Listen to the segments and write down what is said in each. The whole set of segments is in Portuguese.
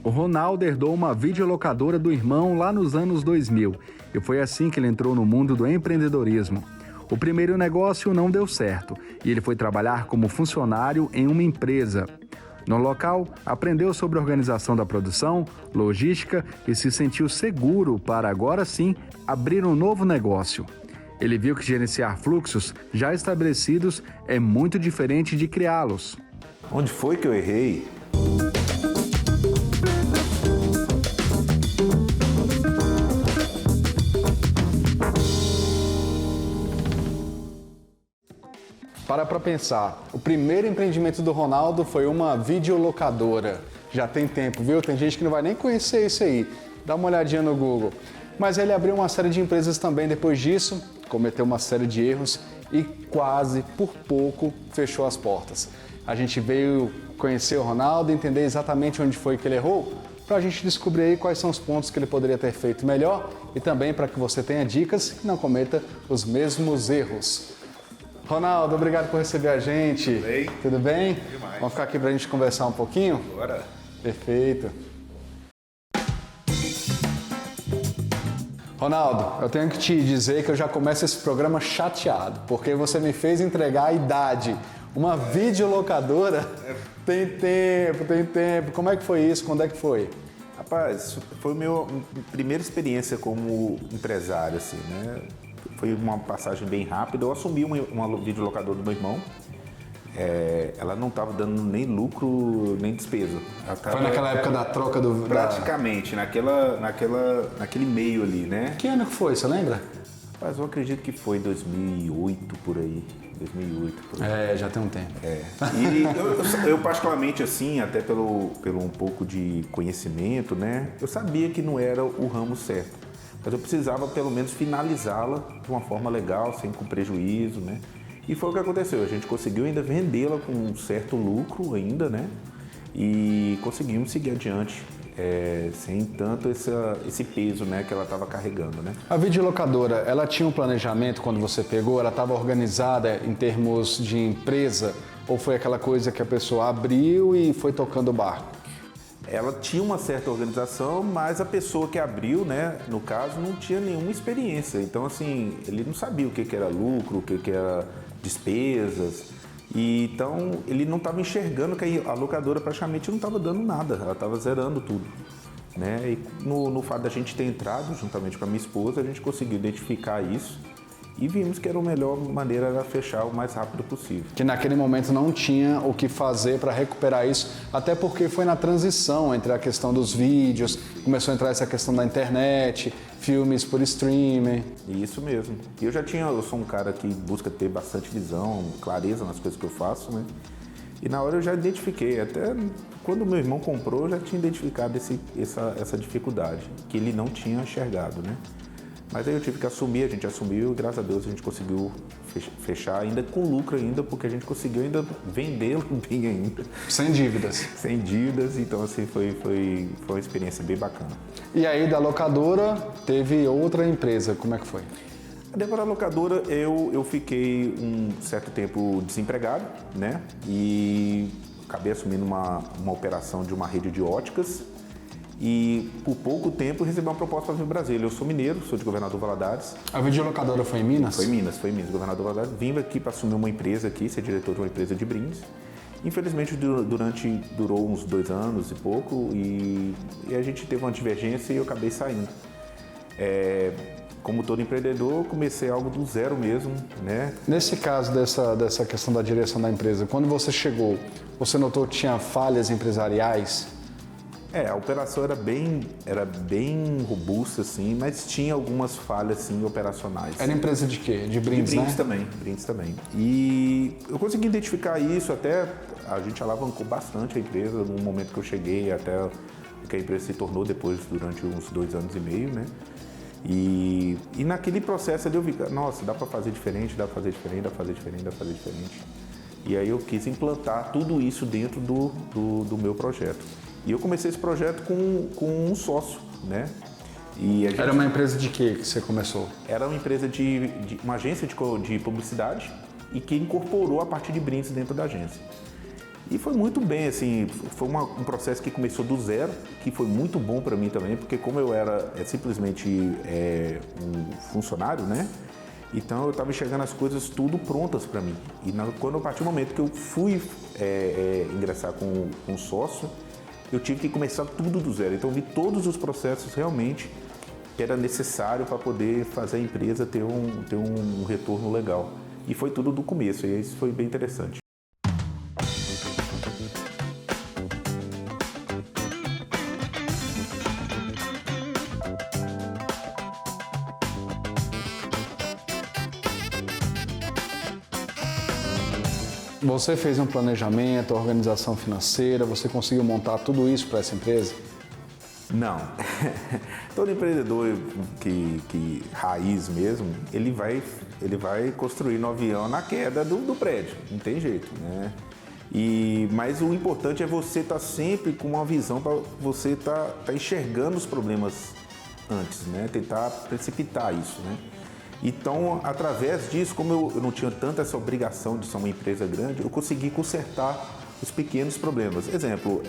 O Ronaldo herdou uma videolocadora do irmão lá nos anos 2000 e foi assim que ele entrou no mundo do empreendedorismo. O primeiro negócio não deu certo e ele foi trabalhar como funcionário em uma empresa. No local, aprendeu sobre a organização da produção, logística e se sentiu seguro para, agora sim, abrir um novo negócio. Ele viu que gerenciar fluxos já estabelecidos é muito diferente de criá-los. Onde foi que eu errei? Para pensar, o primeiro empreendimento do Ronaldo foi uma videolocadora. Já tem tempo, viu? Tem gente que não vai nem conhecer isso aí. Dá uma olhadinha no Google. Mas ele abriu uma série de empresas também depois disso, cometeu uma série de erros e quase, por pouco, fechou as portas. A gente veio conhecer o Ronaldo, entender exatamente onde foi que ele errou, para a gente descobrir aí quais são os pontos que ele poderia ter feito melhor e também para que você tenha dicas e não cometa os mesmos erros. Ronaldo, obrigado por receber a gente. Tudo bem? Tudo bem? Demais. Vamos ficar aqui para a gente conversar um pouquinho? Bora. Perfeito. Ronaldo, eu tenho que te dizer que eu já começo esse programa chateado, porque você me fez entregar a idade. Uma videolocadora tem tempo. Como é que foi isso? Quando é que foi? Rapaz, foi a minha primeira experiência como empresário, assim, né? Foi uma passagem bem rápida. Eu assumi uma videolocadora do meu irmão. Ela não estava dando nem lucro, nem despesa. Foi naquela época da troca do... Praticamente, naquele meio ali, né? Que ano que foi, você lembra? Mas eu acredito que foi 2008, por aí. 2008, por aí. Já tem um tempo. E eu particularmente, assim, até pelo um pouco de conhecimento, né? Eu sabia que não era o ramo certo. Mas eu precisava, pelo menos, finalizá-la de uma forma legal, sem com prejuízo, né? E foi o que aconteceu. A gente conseguiu ainda vendê-la com um certo lucro ainda, né? E conseguimos seguir adiante, sem tanto esse peso, né, que ela estava carregando, né? A videolocadora, ela tinha um planejamento quando você pegou? Ela estava organizada em termos de empresa? Ou foi aquela coisa que a pessoa abriu e foi tocando o barco? Ela tinha uma certa organização, mas a pessoa que abriu, né, no caso, não tinha nenhuma experiência. Então, assim, ele não sabia o que era lucro, o que era despesas. E então, ele não estava enxergando que a locadora praticamente não estava dando nada, ela estava zerando tudo, né? E no fato da gente ter entrado, juntamente com a minha esposa, a gente conseguiu identificar isso. E vimos que a melhor maneira era fechar o mais rápido possível. Que naquele momento não tinha o que fazer para recuperar isso, até porque foi na transição entre a questão dos vídeos, começou a entrar essa questão da internet, filmes por streaming. Isso mesmo. E eu sou um cara que busca ter bastante visão, clareza nas coisas que eu faço, né? E na hora eu já identifiquei, até quando meu irmão comprou, eu já tinha identificado essa dificuldade, que ele não tinha enxergado, né? Mas aí eu tive que assumir, a gente assumiu e graças a Deus a gente conseguiu fechar ainda com lucro ainda, porque a gente conseguiu ainda vendê-lo bem ainda. Sem dívidas. Sem dívidas, então assim foi uma experiência bem bacana. E aí da locadora teve outra empresa, como é que foi? Depois da locadora eu fiquei um certo tempo desempregado, né? E acabei assumindo uma operação de uma rede de óticas. E por pouco tempo recebi uma proposta para vir para Brasília. Eu sou mineiro, sou de Governador Valadares. A videolocadora foi em Minas? Foi em Minas, Governador Valadares. Vim aqui para assumir uma empresa aqui, ser diretor de uma empresa de brindes. Infelizmente durou uns 2 anos e pouco e a gente teve uma divergência e eu acabei saindo. Como todo empreendedor, comecei algo do zero mesmo, né? Nesse caso dessa questão da direção da empresa, quando você chegou, você notou que tinha falhas empresariais? A operação era bem robusta, assim, mas tinha algumas falhas, assim, operacionais. Era empresa de quê? De brindes, né? Brindes também. E eu consegui identificar isso, até a gente alavancou bastante a empresa no momento que eu cheguei, até o que a empresa se tornou depois, durante uns 2 anos e meio, né? E naquele processo ali eu vi, nossa, dá para fazer diferente, dá para fazer diferente. E aí eu quis implantar tudo isso dentro do meu projeto. E eu comecei esse projeto com um sócio, né? Era uma empresa de quê que você começou? Era uma empresa uma agência de publicidade e que incorporou a parte de brindes dentro da agência. E foi muito bem, assim, foi um processo que começou do zero, que foi muito bom para mim também, porque como eu era simplesmente um funcionário, né? Então eu estava enxergando as coisas tudo prontas para mim. E quando a partir do momento que eu fui ingressar com um sócio, eu tive que começar tudo do zero. Então eu vi todos os processos realmente que era necessário para poder fazer a empresa ter um retorno legal. E foi tudo do começo, e isso foi bem interessante. Você fez um planejamento, organização financeira, você conseguiu montar tudo isso para essa empresa? Não. Todo empreendedor que raiz mesmo, ele vai construir no avião na queda do prédio, não tem jeito, né? Mas o importante é você estar sempre com uma visão para você estar enxergando os problemas antes, né? Tentar precipitar isso, né? Então, através disso, como eu não tinha tanta essa obrigação de ser uma empresa grande, eu consegui consertar os pequenos problemas. Exemplo,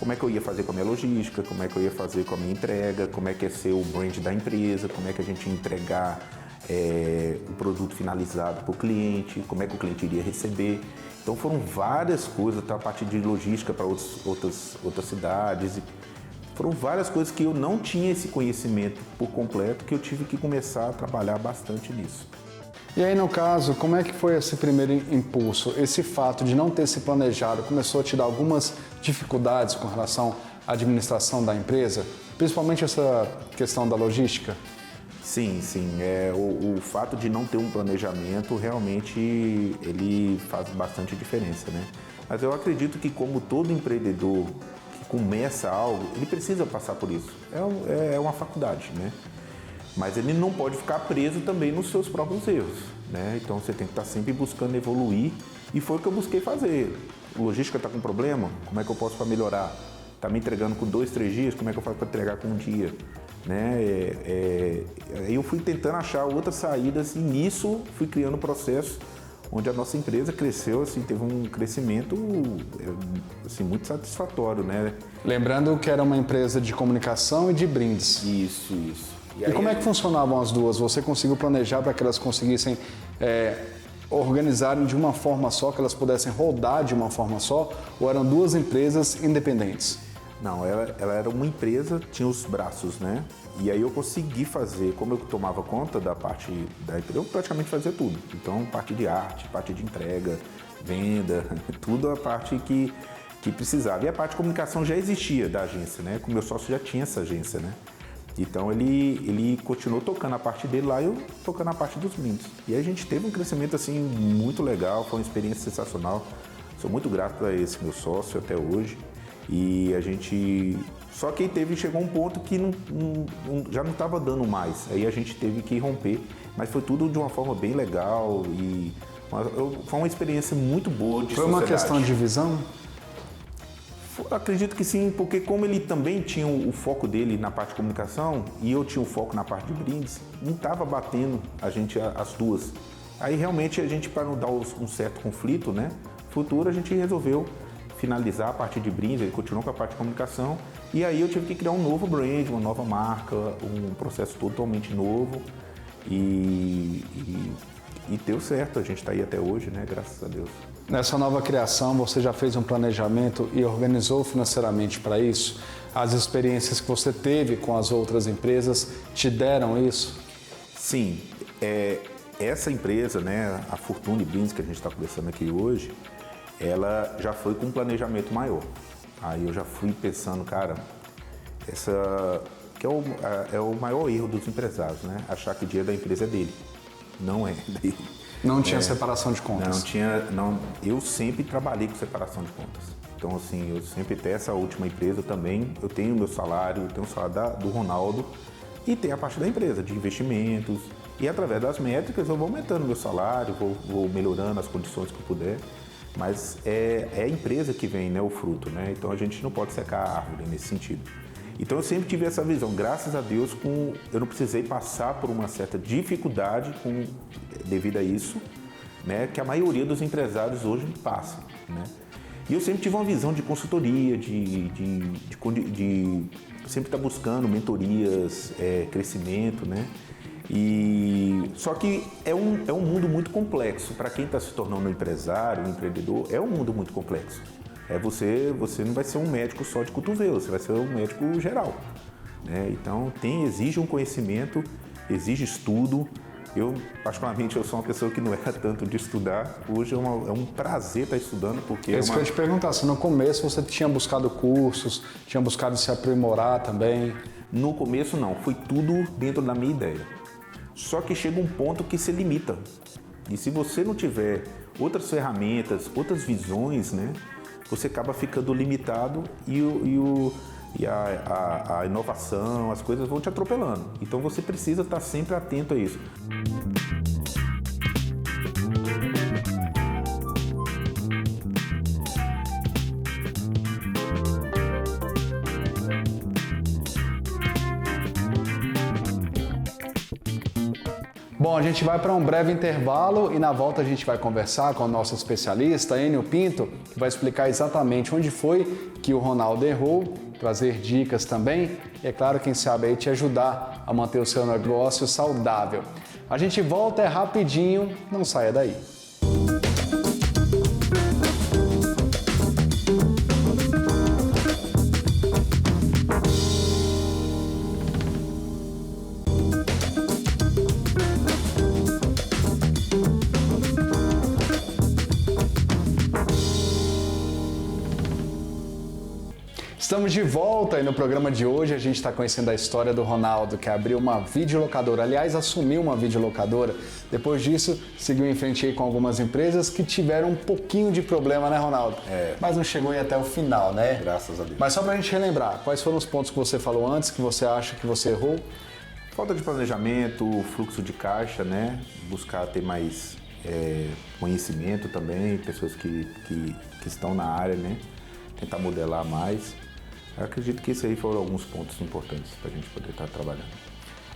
como é que eu ia fazer com a minha logística, como é que eu ia fazer com a minha entrega, como é que ia ser o brand da empresa, como é que a gente ia entregar o produto finalizado para o cliente, como é que o cliente iria receber. Então foram várias coisas, tá? A partir de logística para outras cidades. Foram várias coisas que eu não tinha esse conhecimento por completo, que eu tive que começar a trabalhar bastante nisso. E aí, no caso, como é que foi esse primeiro impulso? Esse fato de não ter se planejado começou a te dar algumas dificuldades com relação à administração da empresa? Principalmente essa questão da logística? Sim. O fato de não ter um planejamento, realmente, ele faz bastante diferença, né? Mas eu acredito que, como todo empreendedor começa algo, ele precisa passar por isso. É uma faculdade, né? Mas ele não pode ficar preso também nos seus próprios erros, né? Então você tem que estar sempre buscando evoluir, e foi o que eu busquei fazer. A logística está com problema? Como é que eu posso para melhorar? Está me entregando com 2, 3 dias? Como é que eu faço para entregar com um dia? Né? Aí eu fui tentando achar outras saídas, e nisso fui criando processo onde a nossa empresa cresceu, assim, teve um crescimento assim, muito satisfatório, né? Lembrando que era uma empresa de comunicação e de brindes. Isso. E como é que funcionavam as duas? Você conseguiu planejar para que elas conseguissem organizarem de uma forma só, que elas pudessem rodar de uma forma só, ou eram duas empresas independentes? Não, ela era uma empresa, tinha os braços, né? E aí eu consegui fazer, como eu tomava conta da parte da empresa, eu praticamente fazia tudo. Então, parte de arte, parte de entrega, venda, tudo a parte que precisava. E a parte de comunicação já existia da agência, né? Como meu sócio já tinha essa agência, né? Então, ele continuou tocando a parte dele lá e eu tocando a parte dos brindes. E aí a gente teve um crescimento, assim, muito legal, foi uma experiência sensacional. Sou muito grato a esse meu sócio até hoje. E a gente... Só que chegou um ponto que já não estava dando mais. Aí a gente teve que romper. Mas foi tudo de uma forma bem legal e foi uma experiência muito boa de sociedade. Foi uma questão de visão? Acredito que sim, porque como ele também tinha o foco dele na parte de comunicação e eu tinha o foco na parte de brindes, não estava batendo as duas. Aí realmente a gente, para não dar um certo conflito, né, futuro, a gente resolveu finalizar a parte de brindes, ele continuou com a parte de comunicação, e aí eu tive que criar um novo brand, uma nova marca, um processo totalmente novo, e deu certo, a gente está aí até hoje, né, graças a Deus. Nessa nova criação, você já fez um planejamento e organizou financeiramente para isso? As experiências que você teve com as outras empresas te deram isso? Sim, essa empresa, né, a Fortune Brindes, que a gente está conversando aqui hoje, ela já foi com um planejamento maior. Aí eu já fui pensando, cara, que é o maior erro dos empresários, né? Achar que o dinheiro da empresa é dele. Não é dele. Não tinha separação de contas? Não tinha, eu sempre trabalhei com separação de contas. Então, assim, eu sempre até essa última empresa também, eu tenho o meu salário, eu tenho o salário do Ronaldo e tem a parte da empresa, de investimentos. E através das métricas eu vou aumentando o meu salário, vou melhorando as condições que eu puder. Mas é a empresa que vem, né, o fruto, né? Então a gente não pode secar a árvore nesse sentido. Então eu sempre tive essa visão, graças a Deus, eu não precisei passar por uma certa dificuldade devido a isso, né, que a maioria dos empresários hoje passa, né? E eu sempre tive uma visão de consultoria, sempre estar buscando mentorias, crescimento, né? Só que é um mundo muito complexo. Para quem está se tornando um empresário, um empreendedor, é um mundo muito complexo. Você não vai ser um médico só de cotovelo, você vai ser um médico geral, né? Então exige um conhecimento, exige estudo. Eu, particularmente, eu sou uma pessoa que não era tanto de estudar. Hoje é um prazer estar estudando, porque... É isso que eu ia te perguntar, se no começo você tinha buscado cursos, tinha buscado se aprimorar também? No começo não, foi tudo dentro da minha ideia. Só que chega um ponto que se limita. E se você não tiver outras ferramentas, outras visões, né, você acaba ficando limitado e a inovação, as coisas vão te atropelando. Então você precisa estar sempre atento a isso. Bom, a gente vai para um breve intervalo e na volta a gente vai conversar com o nosso especialista, Enio Pinto, que vai explicar exatamente onde foi que o Ronaldo errou, trazer dicas também e, é claro, quem sabe aí te ajudar a manter o seu negócio saudável. A gente volta rapidinho, não saia daí. Estamos de volta e no programa de hoje a gente está conhecendo a história do Ronaldo, que abriu uma videolocadora, aliás, assumiu uma videolocadora. Depois disso, seguiu em frente aí com algumas empresas que tiveram um pouquinho de problema, né, Ronaldo? Mas não chegou aí até o final, né? Graças a Deus. Mas só para a gente relembrar, quais foram os pontos que você falou antes, que você acha que você errou? Falta de planejamento, fluxo de caixa, né? Buscar ter mais conhecimento também, pessoas que estão na área, né? Tentar modelar mais. Eu acredito que esses aí foram alguns pontos importantes para a gente poder estar trabalhando.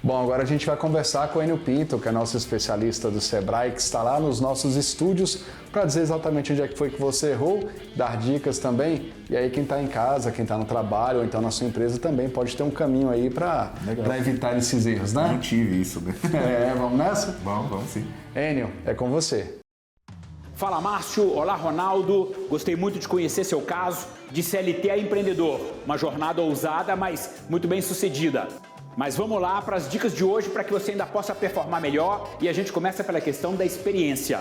Bom, agora a gente vai conversar com o Enio Pinto, que é nosso especialista do Sebrae, que está lá nos nossos estúdios para dizer exatamente onde é que foi que você errou, dar dicas também. E aí quem está em casa, quem está no trabalho ou então na sua empresa também pode ter um caminho aí para evitar esses erros, né? Eu tive isso, né? Vamos nessa? Vamos sim. Enio, é com você. Fala, Márcio. Olá, Ronaldo. Gostei muito de conhecer seu caso. De CLT a empreendedor. Uma jornada ousada, mas muito bem sucedida. Mas vamos lá para as dicas de hoje para que você ainda possa performar melhor e a gente começa pela questão da experiência.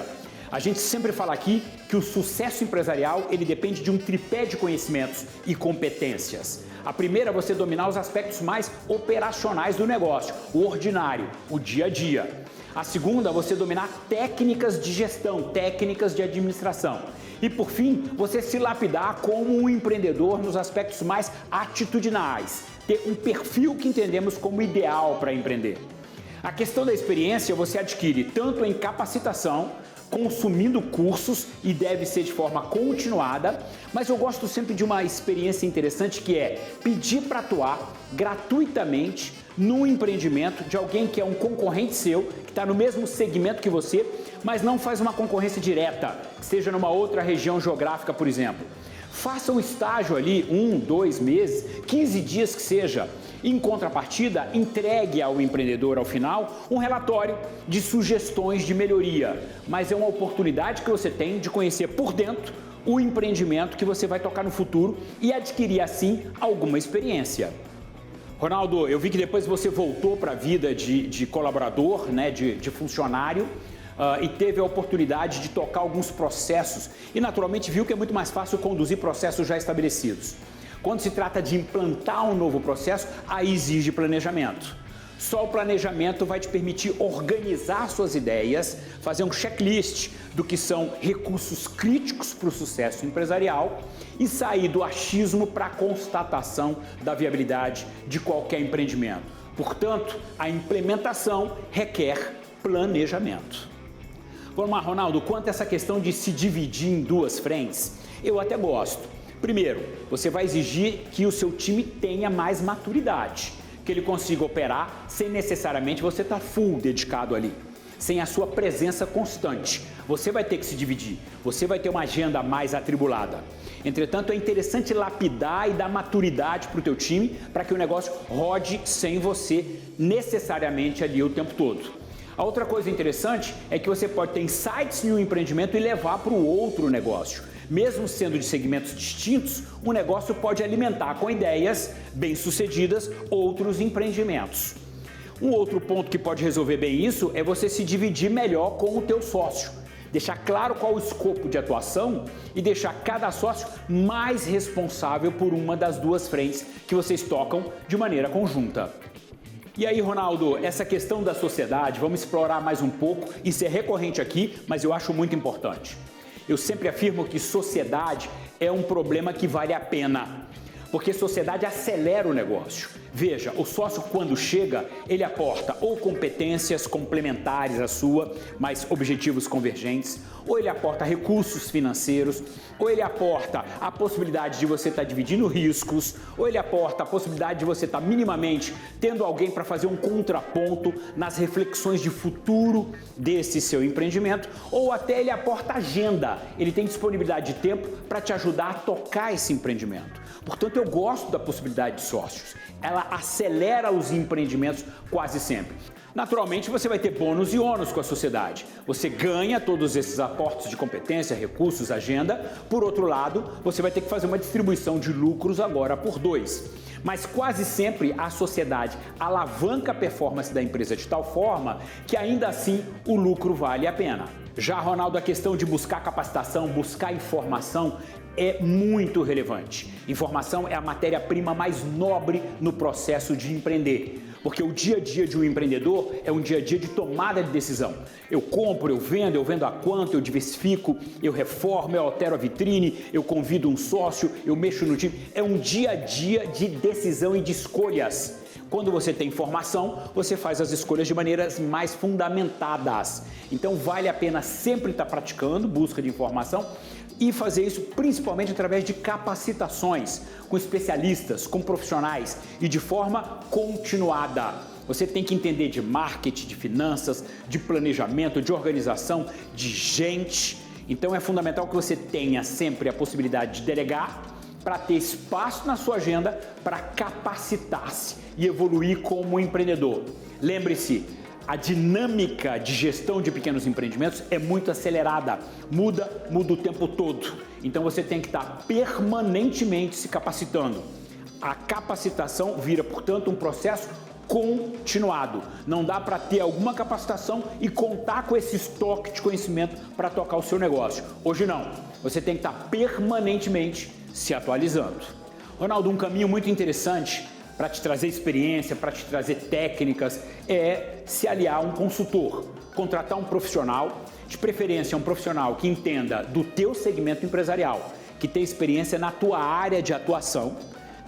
A gente sempre fala aqui que o sucesso empresarial ele depende de um tripé de conhecimentos e competências. A primeira é você dominar os aspectos mais operacionais do negócio, o ordinário, o dia a dia. A segunda, você dominar técnicas de gestão, técnicas de administração. E por fim, você se lapidar como um empreendedor nos aspectos mais atitudinais, ter um perfil que entendemos como ideal para empreender. A questão da experiência você adquire tanto em capacitação, consumindo cursos e deve ser de forma continuada, mas eu gosto sempre de uma experiência interessante que é pedir para atuar gratuitamente no empreendimento de alguém que é um concorrente seu, que está no mesmo segmento que você, mas não faz uma concorrência direta, que seja numa outra região geográfica, por exemplo. Faça um estágio ali, 1, 2 meses, 15 dias que seja. Em contrapartida, entregue ao empreendedor, ao final, um relatório de sugestões de melhoria. Mas é uma oportunidade que você tem de conhecer por dentro o empreendimento que você vai tocar no futuro e adquirir, assim, alguma experiência. Ronaldo, eu vi que depois você voltou para a vida de colaborador, né, de funcionário, e teve a oportunidade de tocar alguns processos e naturalmente viu que é muito mais fácil conduzir processos já estabelecidos. Quando se trata de implantar um novo processo, aí exige planejamento. Só o planejamento vai te permitir organizar suas ideias, fazer um checklist do que são recursos críticos para o sucesso empresarial e sair do achismo para a constatação da viabilidade de qualquer empreendimento. Portanto, a implementação requer planejamento. Vamos lá, Ronaldo, quanto a essa questão de se dividir em duas frentes, eu até gosto. Primeiro, você vai exigir que o seu time tenha mais maturidade, que ele consiga operar sem necessariamente você estar full dedicado ali. sem a sua presença constante. Você vai ter que se dividir, você vai ter uma agenda mais atribulada. Entretanto, é interessante lapidar e dar maturidade para o teu time para que o negócio rode sem você necessariamente ali o tempo todo. A outra coisa interessante é que você pode ter insights em um empreendimento e levar para o outro negócio. Mesmo sendo de segmentos distintos, um negócio pode alimentar com ideias bem-sucedidas outros empreendimentos. Um outro ponto que pode resolver bem isso é você se dividir melhor com o teu sócio. Deixar claro qual o escopo de atuação e deixar cada sócio mais responsável por uma das duas frentes que vocês tocam de maneira conjunta. E aí, Ronaldo, essa questão da sociedade, vamos explorar mais um pouco. Isso é recorrente aqui, mas eu acho muito importante. Eu sempre afirmo que sociedade é um problema que vale a pena, porque sociedade acelera o negócio. Veja, o sócio quando chega, ele aporta ou competências complementares à sua, mas objetivos convergentes, ou ele aporta recursos financeiros, ou ele aporta a possibilidade de você estar dividindo riscos, ou ele aporta a possibilidade de você estar minimamente tendo alguém para fazer um contraponto nas reflexões de futuro desse seu empreendimento, ou até ele aporta agenda, ele tem disponibilidade de tempo para te ajudar a tocar esse empreendimento. Portanto, eu gosto da possibilidade de sócios. Ela acelera os empreendimentos quase sempre. Naturalmente, você vai ter bônus e ônus com a sociedade. Você ganha todos esses aportes de competência, recursos, agenda. Por outro lado, você vai ter que fazer uma distribuição de lucros agora por 2. Mas quase sempre a sociedade alavanca a performance da empresa de tal forma que ainda assim o lucro vale a pena. Já, Ronaldo, a questão de buscar capacitação, buscar informação é muito relevante. Informação é a matéria-prima mais nobre no processo de empreender, porque o dia a dia de um empreendedor é um dia a dia de tomada de decisão. Eu compro, eu vendo a quanto, eu diversifico, eu reformo, eu altero a vitrine, eu convido um sócio, eu mexo no time. É um dia a dia de decisão e de escolhas. Quando você tem informação, você faz as escolhas de maneiras mais fundamentadas. Então vale a pena sempre estar praticando busca de informação e fazer isso principalmente através de capacitações com especialistas, com profissionais e de forma continuada. Você tem que entender de marketing, de finanças, de planejamento, de organização, de gente. Então é fundamental que você tenha sempre a possibilidade de delegar para ter espaço na sua agenda para capacitar-se e evoluir como empreendedor. Lembre-se, a dinâmica de gestão de pequenos empreendimentos é muito acelerada, muda o tempo todo. Então você tem que estar permanentemente se capacitando. A capacitação vira, portanto, um processo continuado. Não dá para ter alguma capacitação e contar com esse estoque de conhecimento para tocar o seu negócio. Hoje não. Você tem que estar permanentemente se atualizando. Ronaldo, um caminho muito interessante para te trazer experiência, para te trazer técnicas, é se aliar a um consultor, contratar um profissional, de preferência um profissional que entenda do teu segmento empresarial, que tenha experiência na tua área de atuação,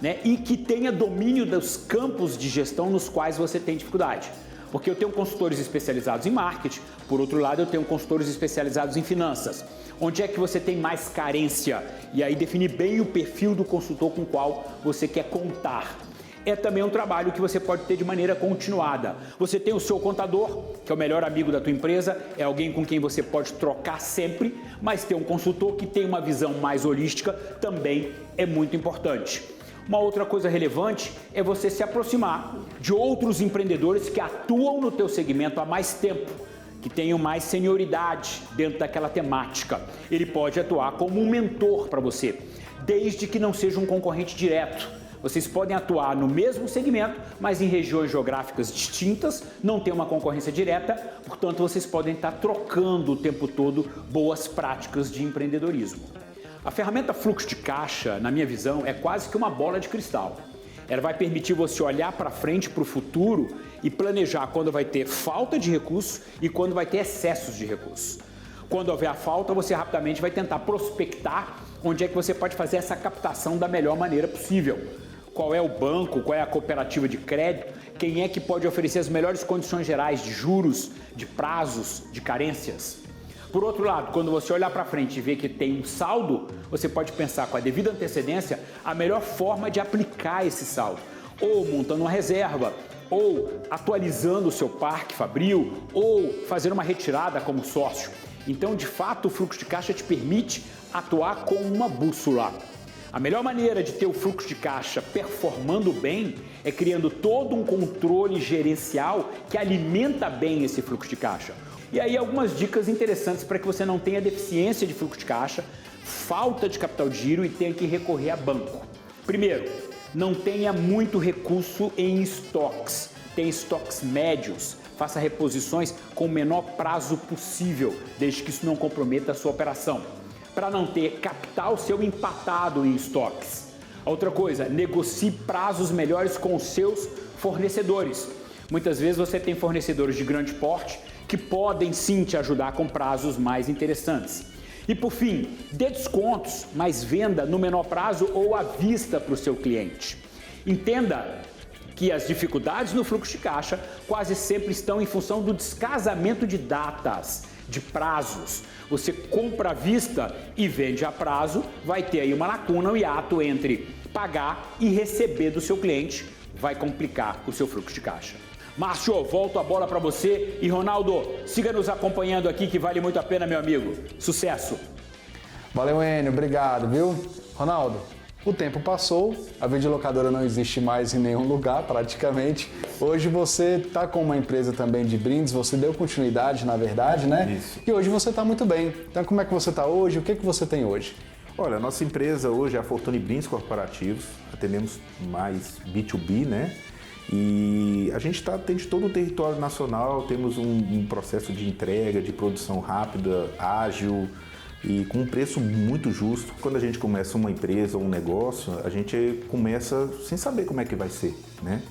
né, e que tenha domínio dos campos de gestão nos quais você tem dificuldade. Porque eu tenho consultores especializados em marketing, por outro lado eu tenho consultores especializados em finanças. Onde é que você tem mais carência? E aí definir bem o perfil do consultor com o qual você quer contar. É também um trabalho que você pode ter de maneira continuada. Você tem o seu contador, que é o melhor amigo da tua empresa, é alguém com quem você pode trocar sempre, mas ter um consultor que tem uma visão mais holística também é muito importante. Uma outra coisa relevante é você se aproximar de outros empreendedores que atuam no teu segmento há mais tempo, que tenham mais senioridade dentro daquela temática. Ele pode atuar como um mentor para você, desde que não seja um concorrente direto. Vocês podem atuar no mesmo segmento, mas em regiões geográficas distintas, não tem uma concorrência direta, portanto vocês podem estar trocando o tempo todo boas práticas de empreendedorismo. A ferramenta fluxo de caixa, na minha visão, é quase que uma bola de cristal. Ela vai permitir você olhar para frente, para o futuro e planejar quando vai ter falta de recursos e quando vai ter excessos de recursos. Quando houver a falta, você rapidamente vai tentar prospectar onde é que você pode fazer essa captação da melhor maneira possível. Qual é o banco, qual é a cooperativa de crédito, quem é que pode oferecer as melhores condições gerais de juros, de prazos, de carências. Por outro lado, quando você olhar para frente e ver que tem um saldo, você pode pensar com a devida antecedência a melhor forma de aplicar esse saldo. Ou montando uma reserva, ou atualizando o seu parque fabril, ou fazendo uma retirada como sócio. Então, de fato, o fluxo de caixa te permite atuar como uma bússola. A melhor maneira de ter o fluxo de caixa performando bem é criando todo um controle gerencial que alimenta bem esse fluxo de caixa. E aí algumas dicas interessantes para que você não tenha deficiência de fluxo de caixa, falta de capital de giro e tenha que recorrer a banco. Primeiro, não tenha muito recurso em estoques. Tem estoques médios. Faça reposições com o menor prazo possível, desde que isso não comprometa a sua operação, para não ter capital seu empatado em estoques. Outra coisa, negocie prazos melhores com os seus fornecedores. Muitas vezes você tem fornecedores de grande porte que podem sim te ajudar com prazos mais interessantes. E por fim, dê descontos, mas venda no menor prazo ou à vista para o seu cliente. Entenda que as dificuldades no fluxo de caixa quase sempre estão em função do descasamento de datas, de prazos. Você compra à vista e vende a prazo, vai ter aí uma lacuna, um hiato entre pagar e receber do seu cliente, vai complicar o seu fluxo de caixa. Márcio, volto a bola para você e Ronaldo, siga nos acompanhando aqui que vale muito a pena, meu amigo. Sucesso! Valeu, Enio, obrigado, viu? Ronaldo, o tempo passou, a videolocadora não existe mais em nenhum lugar, praticamente. Hoje você está com uma empresa também de brindes, você deu continuidade, na verdade, né? Isso. E hoje você está muito bem. Então, como é que você está hoje? O que você tem hoje? Olha, a nossa empresa hoje é a Fortune Brindes Corporativos, atendemos mais B2B, né? E a gente atende todo o território nacional, temos um processo de entrega, de produção rápida, ágil e com um preço muito justo. Quando a gente começa uma empresa ou um negócio, a gente começa sem saber como é que vai ser, né?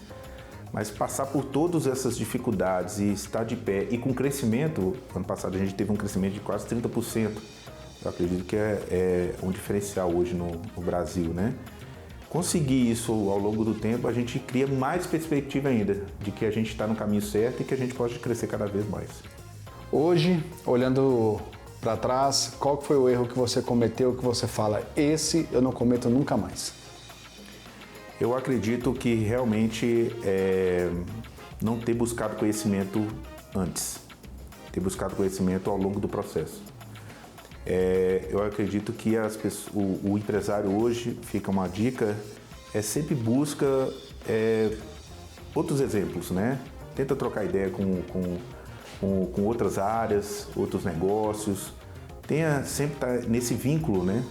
Mas passar por todas essas dificuldades e estar de pé e com crescimento, ano passado a gente teve um crescimento de quase 30%. Eu acredito que é um diferencial hoje no Brasil, né? Conseguir isso ao longo do tempo, a gente cria mais perspectiva ainda de que a gente está no caminho certo e que a gente pode crescer cada vez mais. Hoje, olhando para trás, qual foi o erro que você cometeu que você fala, esse eu não cometo nunca mais? Eu acredito que realmente não ter buscado conhecimento antes, ter buscado conhecimento ao longo do processo. Eu acredito que o empresário hoje, fica uma dica, sempre busca outros exemplos, né? Tenta trocar ideia com outras áreas, outros negócios. Sempre tá nesse vínculo, né?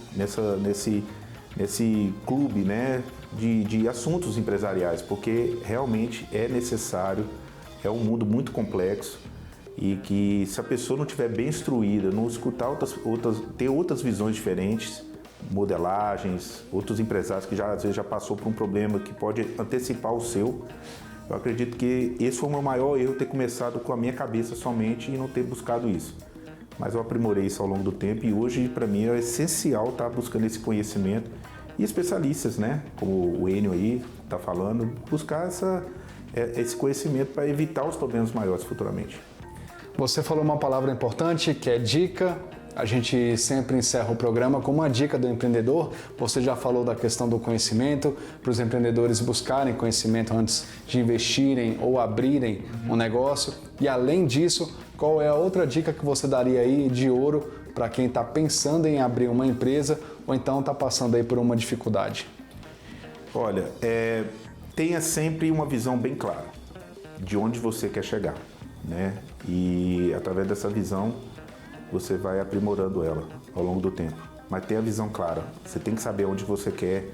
Nesse clube, né? De assuntos empresariais, porque realmente é necessário, é um mundo muito complexo. E que se a pessoa não estiver bem instruída, não escutar ter outras visões diferentes, modelagens, outros empresários que às vezes já passou por um problema que pode antecipar o seu, eu acredito que esse foi o meu maior erro, ter começado com a minha cabeça somente e não ter buscado isso. Mas eu aprimorei isso ao longo do tempo e hoje para mim é essencial estar buscando esse conhecimento e especialistas, né, como o Enio aí está falando, buscar esse conhecimento para evitar os problemas maiores futuramente. Você falou uma palavra importante que é dica. A gente sempre encerra o programa com uma dica do empreendedor. Você já falou da questão do conhecimento, para os empreendedores buscarem conhecimento antes de investirem ou abrirem um negócio. E além disso, qual é a outra dica que você daria aí de ouro para quem está pensando em abrir uma empresa ou então está passando aí por uma dificuldade? Olha, tenha sempre uma visão bem clara de onde você quer chegar, né? E através dessa visão você vai aprimorando ela ao longo do tempo. Mas tenha a visão clara, você tem que saber onde você quer,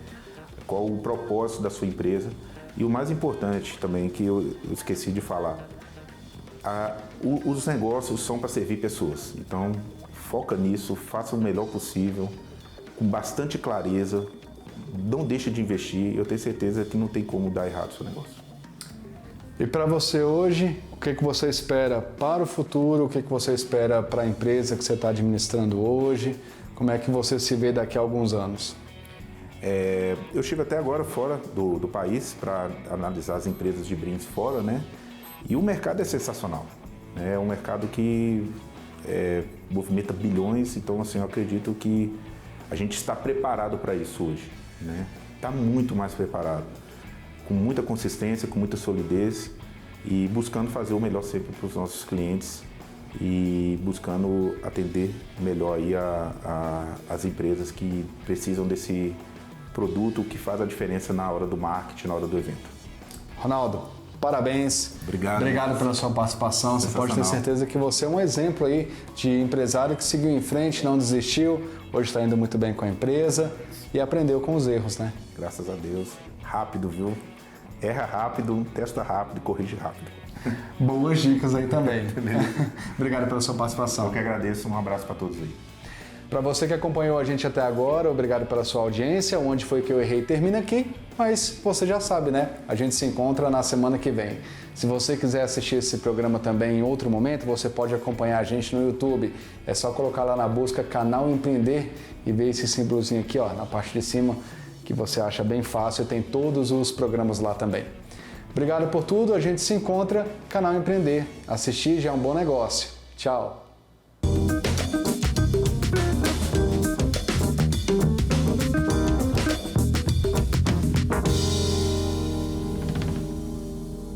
qual o propósito da sua empresa. E o mais importante também, que eu esqueci de falar, os negócios são para servir pessoas. Então foca nisso, faça o melhor possível, com bastante clareza, não deixe de investir. Eu tenho certeza que não tem como dar errado o seu negócio. E para você hoje, o que você espera para o futuro? O que você espera para a empresa que você está administrando hoje? Como é que você se vê daqui a alguns anos? Eu estive até agora fora do país para analisar as empresas de brindes fora, né? E o mercado é sensacional. É um mercado que movimenta bilhões, então assim, eu acredito que a gente está preparado para isso hoje, né? Está muito mais preparado, com muita consistência, com muita solidez e buscando fazer o melhor sempre para os nossos clientes e buscando atender melhor aí as empresas que precisam desse produto que faz a diferença na hora do marketing, na hora do evento. Ronaldo, parabéns. Obrigado. Obrigado pela sua participação. Você pode ter certeza que você é um exemplo aí de empresário que seguiu em frente, não desistiu, hoje está indo muito bem com a empresa e aprendeu com os erros, né? Graças a Deus. Rápido, viu? Erra rápido, testa rápido e corrige rápido. Boas dicas aí também. Obrigado pela sua participação. Eu que agradeço, um abraço para todos aí. Para você que acompanhou a gente até agora, obrigado pela sua audiência. Onde foi que eu errei termina aqui, mas você já sabe, né? A gente se encontra na semana que vem. Se você quiser assistir esse programa também em outro momento, você pode acompanhar a gente no YouTube. É só colocar lá na busca Canal Empreender e ver esse símbolozinho aqui, ó, na parte de cima, que você acha bem fácil. Tem todos os programas lá também. Obrigado por tudo. A gente se encontra Canal Empreender. Assistir já é um bom negócio. Tchau.